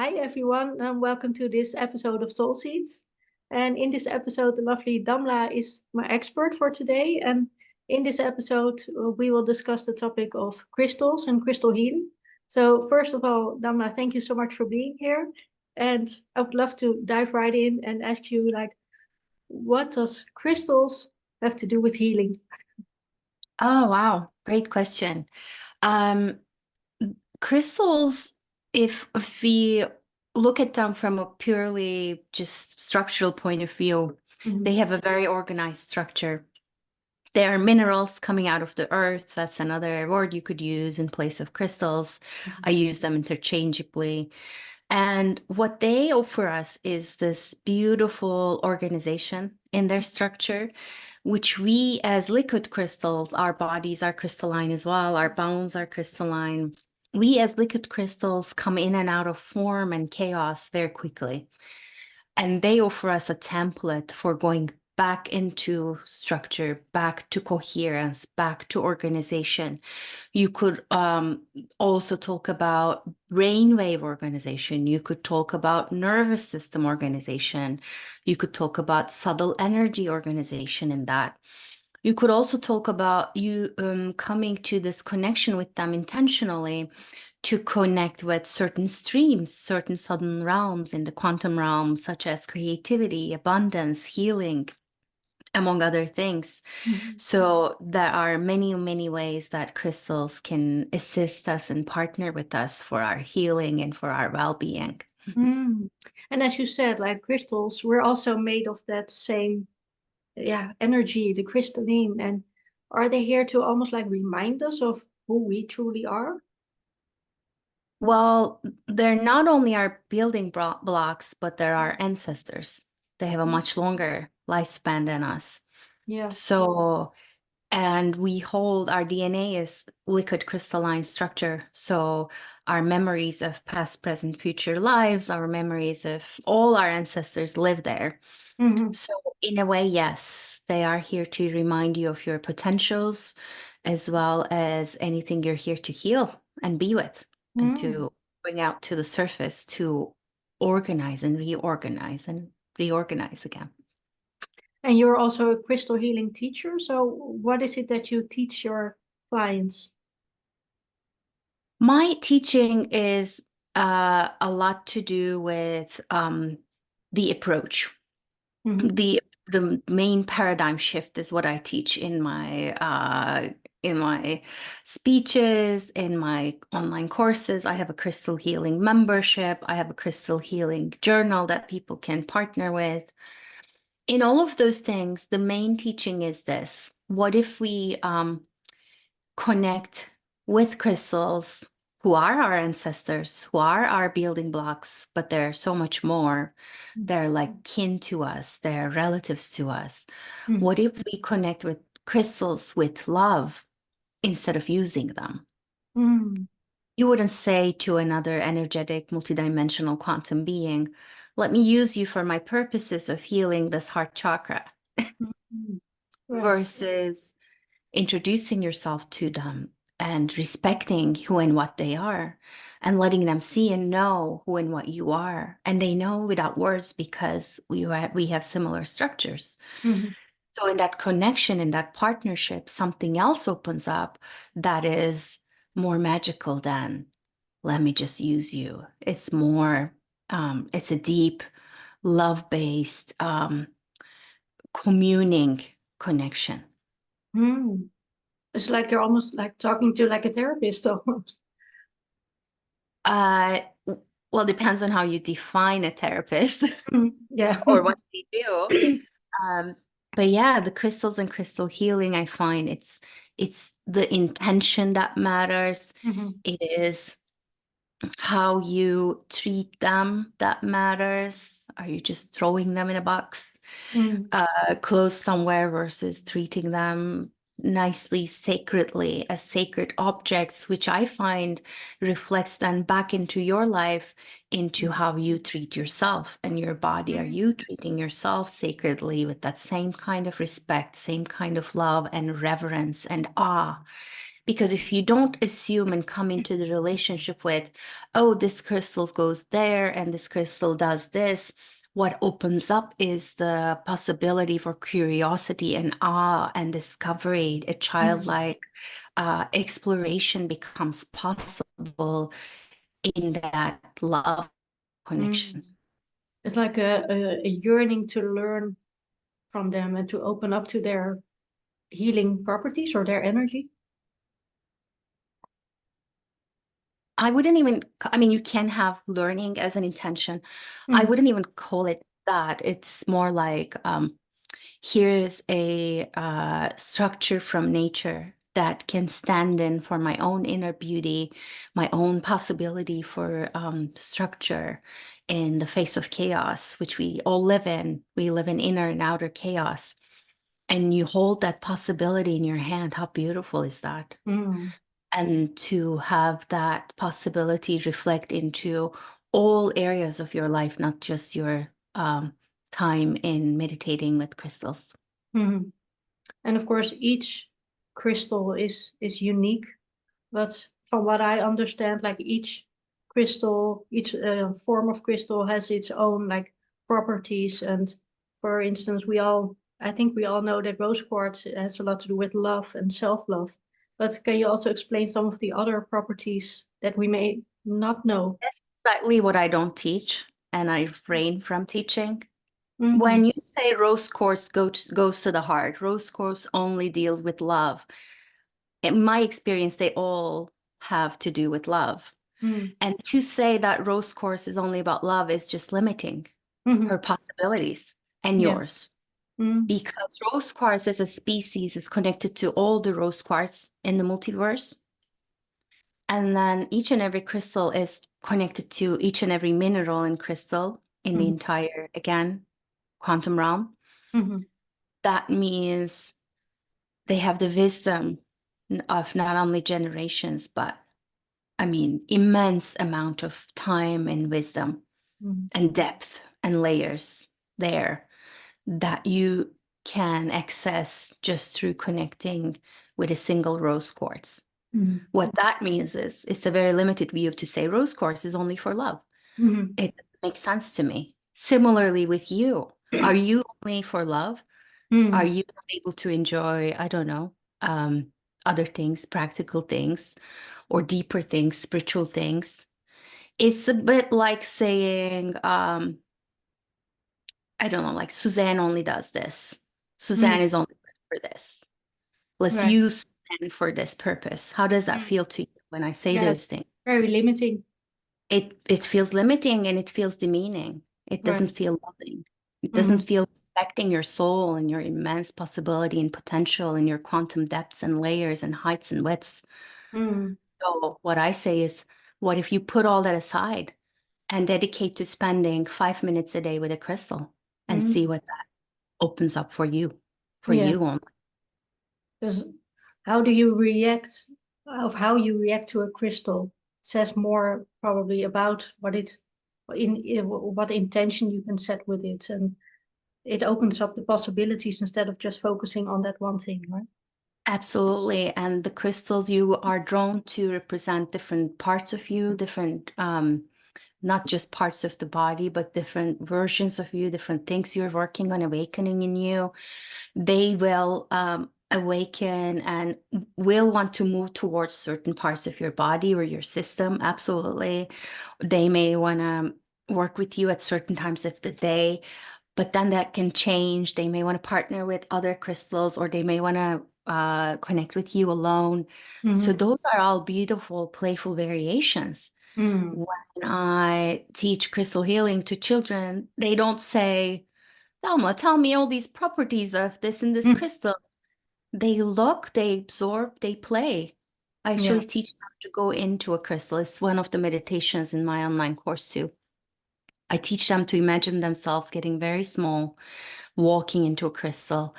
Hi everyone, and welcome to this episode of Soul Seeds. And in this episode, the lovely Damla is my expert for today. And in this episode, we will discuss the topic of crystals and crystal healing. So first of all, Damla, thank you so much for being here. And I would love to dive right in and ask you, like, what does crystals have to do with healing? Oh, wow. Great question. Um, Crystals, if we look at them from a purely just structural point of view, they Mhm. have a very organized structure. They are minerals coming out of the earth. That's another word you could use in place of crystals. I use them interchangeably. And what they offer us is this beautiful organization in their structure, which we as liquid crystals, our bodies are crystalline as well, our bones are crystalline. We as liquid crystals come in and out of form and chaos very quickly. And they offer us a template for going back into structure, back to coherence, back to organization. You could also talk about brainwave organization. You could talk about nervous system organization. You could talk about subtle energy organization in that. You could also talk about you coming to this connection with them intentionally to connect with certain streams, certain sudden realms in the quantum realm, such as creativity, abundance, healing, among other things. Mhm. So there are many, many ways that crystals can assist us and partner with us for our healing and for our well-being. Mm. And as you said, like crystals, we're also made of that same energy, the crystalline. And are they here to almost like remind us of who we truly are? Well, they're not only our building blocks, but they're our ancestors. They have a Mm. much longer lifespan than us. Yeah. So, and we hold our DNA is liquid crystalline structure. So our memories of past, present, future lives, our memories of all our ancestors live there. Hmm. So in a way, yes, they are here to remind you of your potentials as well as anything you're here to heal and be with and Mm. to bring out to the surface to organize and reorganize again. And you're also a crystal healing teacher. So what is it that you teach your clients? My teaching is a lot to do with the approach. Hmm. The main paradigm shift is what I teach in my speeches, in my online courses. I have a crystal healing membership. I have a crystal healing journal that people can partner with. In all of those things, the main teaching is this: what if we connect with crystals who are our ancestors, who are our building blocks, but they're so much more. They're like kin to us, they're relatives to us. Hmm. What if we connect with crystals with love instead of using them? Hmm. You wouldn't say to another energetic, multidimensional quantum being, let me use you for my purposes of healing this heart chakra, Hmm. Right. versus introducing yourself to them and respecting who and what they are and letting them see and know who and what you are. And they know without words because we have similar structures. Hmm. So in that connection, in that partnership, something else opens up that is more magical than let me just use you. It's more, it's a deep, love-based, communing connection. Hmm. It's like you're almost like talking to like a therapist almost. Uh, well, depends on how you define a therapist Mhm. Yeah. or what they do. Um, but yeah, the crystals and crystal healing, I find it's the intention that matters. Hmm. It is how you treat them that matters. Are you just throwing them in a box, Hmm. closed somewhere versus treating them nicely, sacredly as sacred objects, which I find reflects then back into your life, into how you treat yourself and your body. Are you treating yourself sacredly with that same kind of respect, same kind of love and reverence and awe? Because if you don't assume and come into the relationship with, oh, this crystal goes there and this crystal does this, what opens up is the possibility for curiosity and awe and discovery. A childlike exploration becomes possible in that love connection. It's like a yearning to learn from them and to open up to their healing properties or their energy. I wouldn't even, I mean, you can have learning as an intention. I wouldn't even call it that. It's more like, here's a structure from nature that can stand in for my own inner beauty, my own possibility for structure in the face of chaos, which we all live in. We live in inner and outer chaos. And you hold that possibility in your hand. How beautiful is that? And to have that possibility reflect into all areas of your life, not just your time in meditating with crystals. And of course, each crystal is unique, but from what I understand, like each crystal, each form of crystal has its own like properties. And for instance, I think we all know that rose quartz has a lot to do with love and self-love. But can you also explain some of the other properties that we may not know? That's exactly what I don't teach, and I refrain from teaching. Mm-hmm. When you say rose quartz goes to the heart, rose quartz only deals with love. In my experience, they all have to do with love. And to say that rose quartz is only about love is just limiting her possibilities and Yeah. yours. Because rose quartz as a species is connected to all the rose quartz in the multiverse. And then each and every crystal is connected to each and every mineral and crystal in the entire, again, quantum realm. That means they have the wisdom of not only generations, but I mean, immense amount of time and wisdom and depth and layers there that you can access just through connecting with a single rose quartz. What that means is it's a very limited view to say rose quartz is only for love. It makes sense to me. Similarly with you, are you only for love? Are you able to enjoy, I don't know, other things, practical things, or deeper things, spiritual things? It's a bit like saying, I don't know, like Suzanne only does this. Suzanne is only good for this. Let's Right. use Suzanne for this purpose. How does that feel to you when I say Yeah, those things? very limiting. It feels limiting and it feels demeaning. It Right. doesn't feel loving. It doesn't feel respecting your soul and your immense possibility and potential and your quantum depths and layers and heights and widths. So what I say is, what if you put all that aside and dedicate to spending 5 minutes a day with a crystal and see what that opens up for you Yeah. only. Because how do you react, of how you react to a crystal says more probably about what intention you can set with it, and it opens up the possibilities instead of just focusing on that one thing, right? Absolutely. And the crystals, you are drawn to represent different parts of you, different, not just parts of the body, but different versions of you, different things you're working on awakening in you. They will awaken and will want to move towards certain parts of your body or your system. Absolutely. They may want to work with you at certain times of the day, but then that can change. They may want to partner with other crystals, or they may want to connect with you alone. So those are all beautiful, playful variations. When I teach crystal healing to children, they don't say, Damla, tell me all these properties of this and this crystal. They look, they absorb, they play. I Yeah. actually teach them to go into a crystal. It's one of the meditations in my online course too. I teach them to imagine themselves getting very small, walking into a crystal.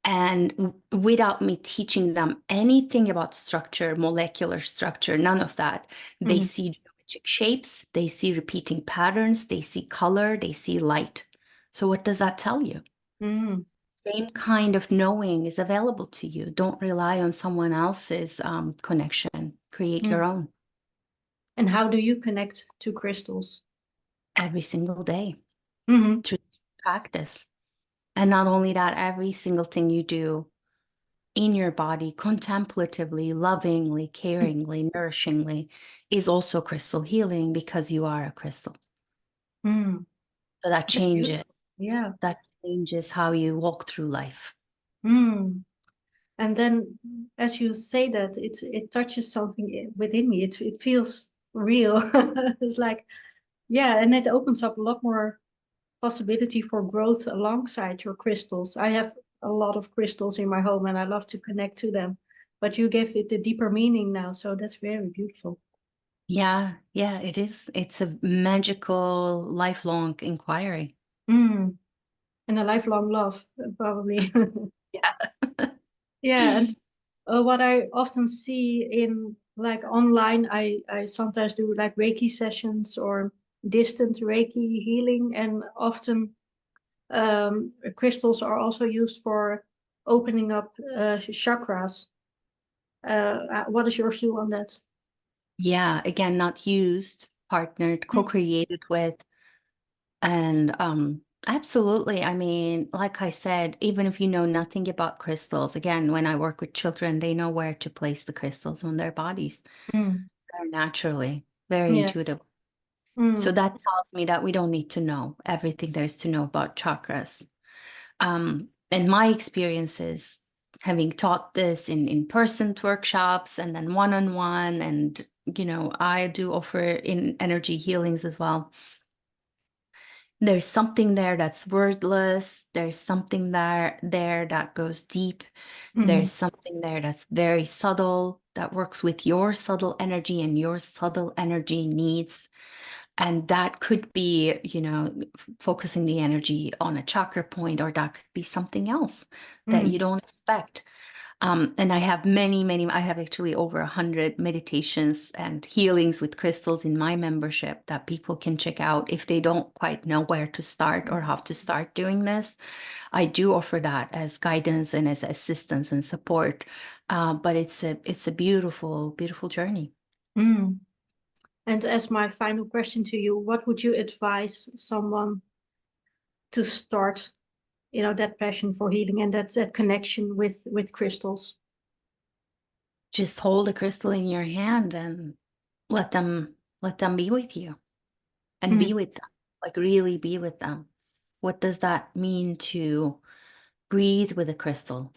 And without me teaching them anything about structure, molecular structure, none of that, they see geometric shapes, they see repeating patterns, they see color, they see light. So what does that tell you? same kind of knowing is available to you. Don't rely on someone else's connection. Create your own And how do you connect to crystals? every single day Mm-hmm. through practice. And not only that, every single thing you do in your body, contemplatively, lovingly, caringly, nourishingly, is also crystal healing because you are a crystal. Mm. So that That's changes. beautiful. Yeah. That changes how you walk through life. Mm. And then as you say that, it touches something within me. It feels real. It's like, yeah, and it opens up a lot more possibility for growth alongside your crystals. I have a lot of crystals in my home and I love to connect to them. But you gave it a deeper meaning now, so that's very beautiful. Yeah, yeah, it is. It's a magical, lifelong inquiry. Mm. And a lifelong love, probably. Yeah. Yeah, and what I often see in like online, I sometimes do like Reiki sessions or distant Reiki healing, and often crystals are also used for opening up chakras. What is your view on that? Yeah, again, not used, partnered, Mm, co-created with. And absolutely. I mean, like I said, even if you know nothing about crystals, again, when I work with children, they know where to place the crystals on their bodies mm, very naturally, very yeah. intuitive. So Mm, that tells me that we don't need to know everything there is to know about chakras. And my experiences, having taught this in in-person workshops and then one-on-one, and I do offer in energy healings as well. There's something there that's wordless. There's something there that goes deep. mm, There's something there that's very subtle, that works with your subtle energy and your subtle energy needs. And that could be, focusing the energy on a chakra point, or that could be something else that you mm, don't expect. And I have I have actually over 100 meditations and healings with crystals in my membership that people can check out if they don't quite know where to start or how to start doing this. I do offer that as guidance and as assistance and support. But it's a beautiful, beautiful journey. mm. And as my final question to you, what would you advise someone to start, that passion for healing and that connection with crystals? Just hold a crystal in your hand and let them be with you, and be Mm, with them, like really be with them. What does that mean to breathe with a crystal?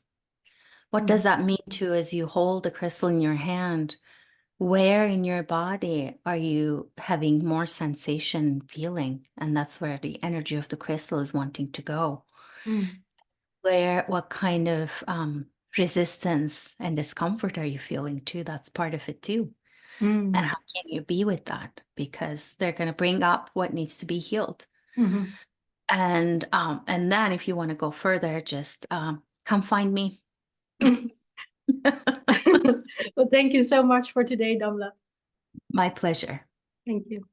What does mm, that mean to, as you hold the crystal in your hand, where in your body are you having more sensation, feeling? And that's where the energy of the crystal is wanting to go. mm, What kind of resistance and discomfort are you feeling too? That's part of it too. And mm, how can you be with that? Because they're going to bring up what needs to be healed. mhm. And then if you want to go further, just come find me. Well, thank you so much for today, Damla. My pleasure. Thank you.